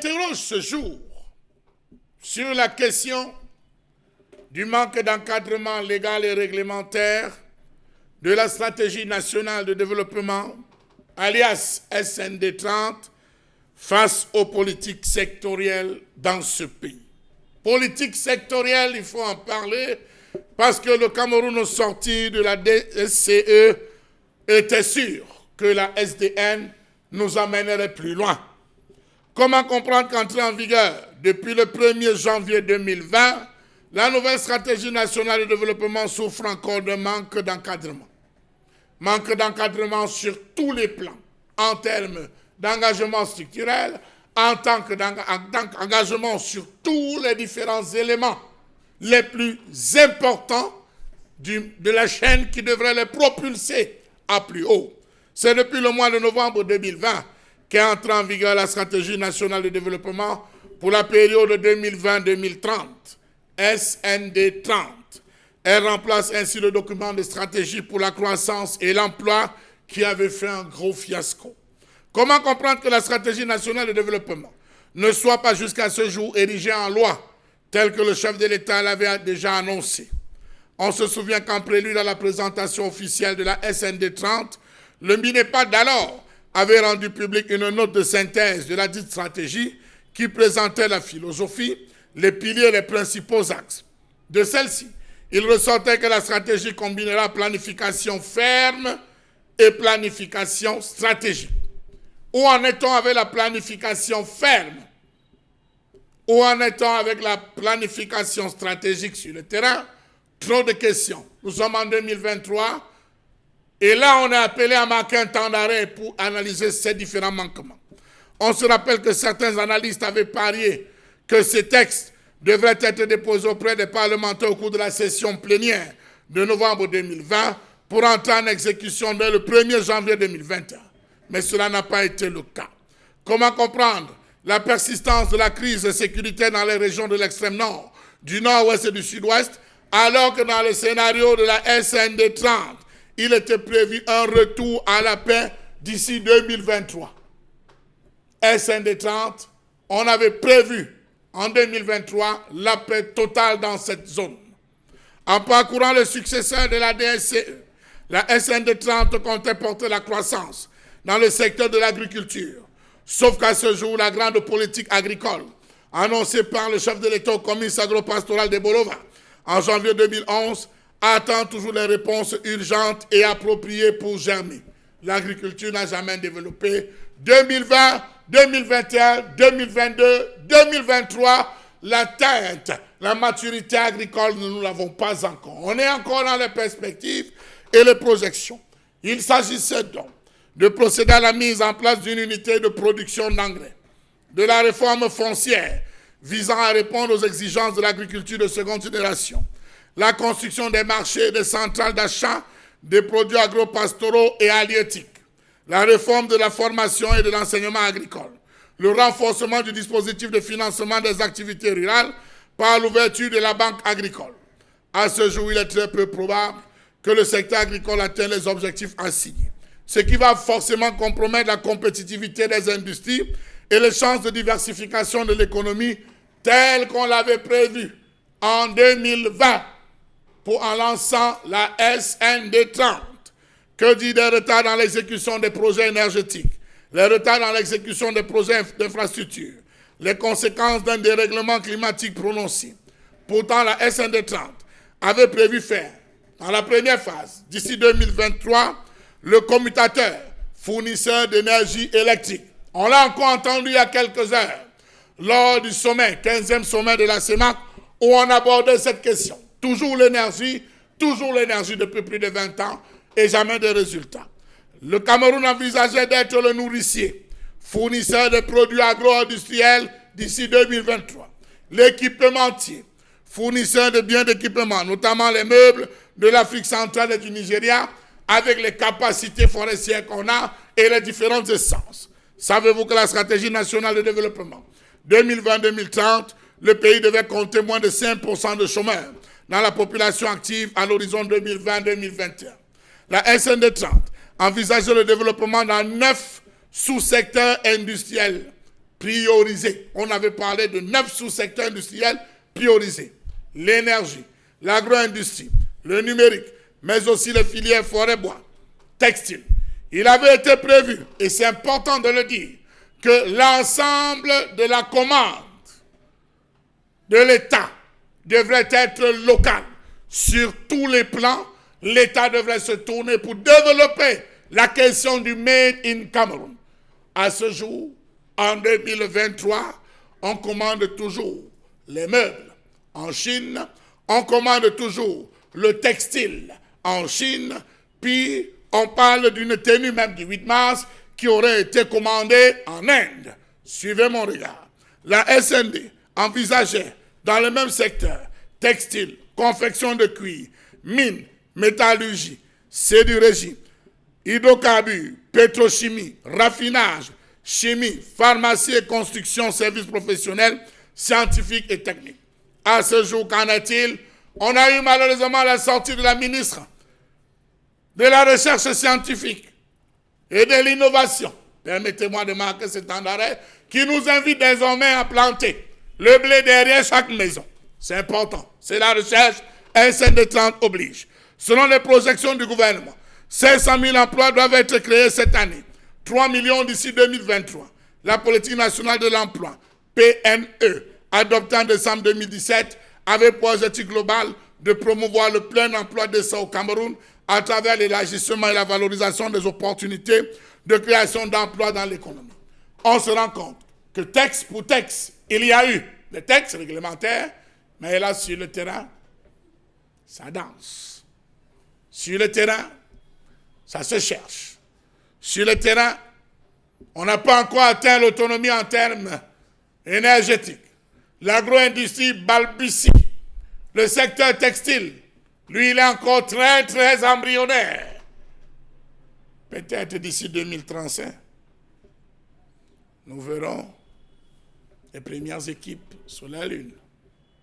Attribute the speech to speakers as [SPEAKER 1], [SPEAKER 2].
[SPEAKER 1] interroge ce jour sur la question du manque d'encadrement légal et réglementaire de la stratégie nationale de développement, alias SND 30, face aux politiques sectorielles dans ce pays. Politique sectorielle, il faut en parler, parce que le Cameroun, au sortir de la DSCE, était sûr que la SDN nous amènerait plus loin. Comment comprendre qu'entrée en vigueur depuis le 1er janvier 2020, la nouvelle stratégie nationale de développement souffre encore de manque d'encadrement. Manque d'encadrement sur tous les plans, en termes d'engagement structurel, en tant qu'engagement sur tous les différents éléments les plus importants de la chaîne qui devrait les propulser à plus haut. C'est depuis le mois de novembre 2020 qu'est entrée en vigueur la stratégie nationale de développement pour la période 2020-2030, SND 30. Elle remplace ainsi le document de stratégie pour la croissance et l'emploi qui avait fait un gros fiasco. Comment comprendre que la stratégie nationale de développement ne soit pas jusqu'à ce jour érigée en loi, tel que le chef de l'État l'avait déjà annoncé? On se souvient qu'en prélude à la présentation officielle de la SND 30, le MINEPAD d'alors avait rendu public une note de synthèse de la dite stratégie qui présentait la philosophie, les piliers et les principaux axes. De celle-ci, il ressortait que la stratégie combinera planification ferme et planification stratégique. Où en est-on avec la planification ferme? Où en est-on avec la planification stratégique sur le terrain? Trop de questions. Nous sommes en 2023 et là on est appelé à marquer un temps d'arrêt pour analyser ces différents manquements. On se rappelle que certains analystes avaient parié que ces textes devraient être déposés auprès des parlementaires au cours de la session plénière de novembre 2020 pour entrer en exécution dès le 1er janvier 2021. Mais cela n'a pas été le cas. Comment comprendre la persistance de la crise de sécurité dans les régions de l'extrême nord, du nord-ouest et du sud-ouest, alors que dans le scénario de la SND 30, il était prévu un retour à la paix d'ici 2023. SND 30, on avait prévu en 2023 la paix totale dans cette zone. En parcourant le successeur de la DSCE, la SND 30 comptait porter la croissance dans le secteur de l'agriculture. Sauf qu'à ce jour, la grande politique agricole, annoncée par le chef de l'État au comice agro-pastoral de Bolova en janvier 2011, attend toujours les réponses urgentes et appropriées pour germer. L'agriculture n'a jamais développé. 2020, 2021, 2022, 2023, l'atteinte, la maturité agricole, nous ne l'avons pas encore. On est encore dans les perspectives et les projections. Il s'agissait donc de procéder à la mise en place d'une unité de production d'engrais, de la réforme foncière visant à répondre aux exigences de l'agriculture de seconde génération, la construction des marchés et des centrales d'achat des produits agro-pastoraux et halieutiques, la réforme de la formation et de l'enseignement agricole, le renforcement du dispositif de financement des activités rurales par l'ouverture de la banque agricole. À ce jour, il est très peu probable que le secteur agricole atteigne les objectifs assignés, ce qui va forcément compromettre la compétitivité des industries et les chances de diversification de l'économie telles qu'on l'avait prévu en 2020 en lançant la SND 30. Que dit des retards dans l'exécution des projets énergétiques, les retards dans l'exécution des projets d'infrastructure, les conséquences d'un dérèglement climatique prononcé. Pourtant, la SND 30 avait prévu faire, dans la première phase, d'ici 2023, le commutateur, fournisseur d'énergie électrique. On l'a encore entendu il y a quelques heures, lors du sommet, 15e sommet de la CEMAC, où on abordait cette question. Toujours l'énergie depuis plus de 20 ans, et jamais de résultats. Le Cameroun envisageait d'être le nourricier, fournisseur de produits agro-industriels d'ici 2023. L'équipementier, fournisseur de biens d'équipement, notamment les meubles de l'Afrique centrale et du Nigeria, avec les capacités forestières qu'on a et les différentes essences. Savez-vous que la stratégie nationale de développement 2020-2030, le pays devait compter moins de 5% de chômeurs dans la population active à l'horizon 2020-2021. La SND 30 envisageait le développement dans 9 sous-secteurs industriels priorisés. On avait parlé de 9 sous-secteurs industriels priorisés. L'énergie, l'agro-industrie, le numérique, mais aussi les filières forêt-bois, textile. Il avait été prévu, et c'est important de le dire, que l'ensemble de la commande de l'État devrait être local. Sur tous les plans, l'État devrait se tourner pour développer la question du Made in Cameroun. À ce jour, en 2023, on commande toujours les meubles en Chine, on commande toujours le textile en Chine, puis on parle d'une tenue même du 8 mars qui aurait été commandée en Inde. Suivez mon regard. La SND envisageait dans le même secteur textile, confection de cuir, mine, métallurgie, sidérurgie, hydrocarbures, pétrochimie, raffinage, chimie, pharmacie et construction, services professionnels, scientifiques et techniques. À ce jour, qu'en est-il? On a eu malheureusement la sortie de la ministre de la recherche scientifique et de l'innovation. Permettez-moi de marquer cet temps d'arrêt qui nous invite désormais à planter le blé derrière chaque maison. C'est important. C'est la recherche. SND30 oblige. Selon les projections du gouvernement, 500 000 emplois doivent être créés cette année. 3 millions d'ici 2023. La politique nationale de l'emploi, PNE, adoptée en décembre 2017, avait pour objectif global de promouvoir le plein emploi décent au Cameroun à travers l'élargissement et la valorisation des opportunités de création d'emplois dans l'économie. On se rend compte que texte pour texte, il y a eu des textes réglementaires, mais là, sur le terrain, ça danse. Sur le terrain, ça se cherche. Sur le terrain, on n'a pas encore atteint l'autonomie en termes énergétiques. L'agro-industrie balbutie. Le secteur textile, lui, il est encore très, très embryonnaire. Peut-être d'ici 2035, nous verrons les premières équipes sur la Lune.